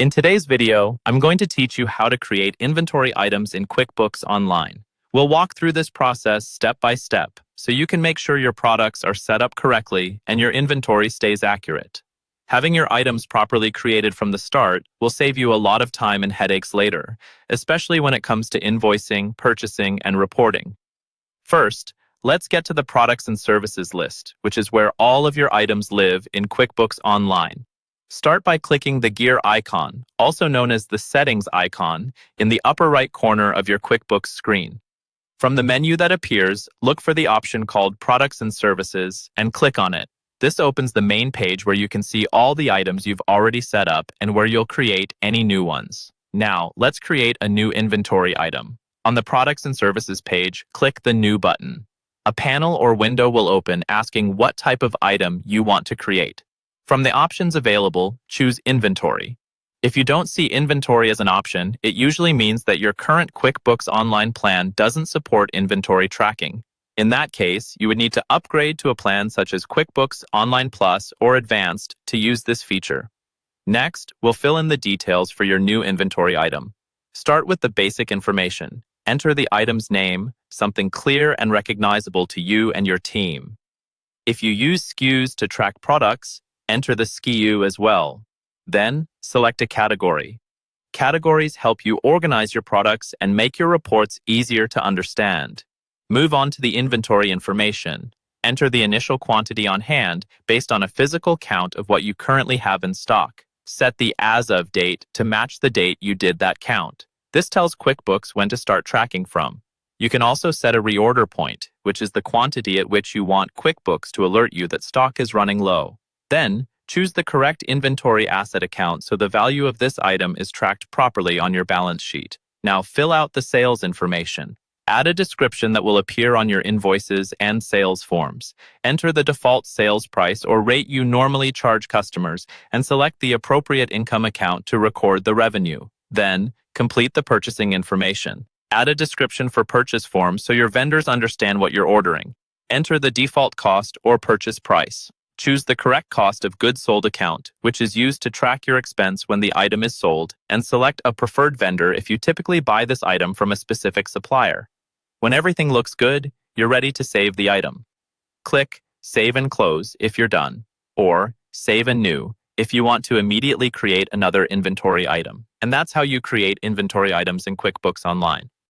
In today's video, I'm going to teach you how to create inventory items in QuickBooks Online. We'll walk through this process step by step so you can make sure your products are set up correctly and your inventory stays accurate. Having your items properly created from the start will save you a lot of time and headaches later, especially when it comes to invoicing, purchasing, and reporting. First, let's get to the products and services list, which is where all of your items live in QuickBooks Online. Start by clicking the gear icon, also known as the settings icon, in the upper right corner of your QuickBooks screen. From the menu that appears, look for the option called Products and Services and click on it. This opens the main page where you can see all the items you've already set up and where you'll create any new ones. Now, let's create a new inventory item. On the Products and Services page, click the New button. A panel or window will open asking what type of item you want to create. From the options available, choose Inventory. If you don't see Inventory as an option, it usually means that your current QuickBooks Online plan doesn't support inventory tracking. In that case, you would need to upgrade to a plan such as QuickBooks Online Plus or Advanced to use this feature. Next, we'll fill in the details for your new inventory item. Start with the basic information. Enter the item's name, something clear and recognizable to you and your team. If you use SKUs to track products, enter the SKU as well. Then, select a category. Categories help you organize your products and make your reports easier to understand. Move on to the inventory information. Enter the initial quantity on hand based on a physical count of what you currently have in stock. Set the as of date to match the date you did that count. This tells QuickBooks when to start tracking from. You can also set a reorder point, which is the quantity at which you want QuickBooks to alert you that stock is running low. Then, choose the correct inventory asset account so the value of this item is tracked properly on your balance sheet. Now fill out the sales information. Add a description that will appear on your invoices and sales forms. Enter the default sales price or rate you normally charge customers and select the appropriate income account to record the revenue. Then, complete the purchasing information. Add a description for purchase forms so your vendors understand what you're ordering. Enter the default cost or purchase price. Choose the correct cost of goods sold account, which is used to track your expense when the item is sold, and select a preferred vendor if you typically buy this item from a specific supplier. When everything looks good, you're ready to save the item. Click Save and Close if you're done, or Save and New if you want to immediately create another inventory item. And that's how you create inventory items in QuickBooks Online.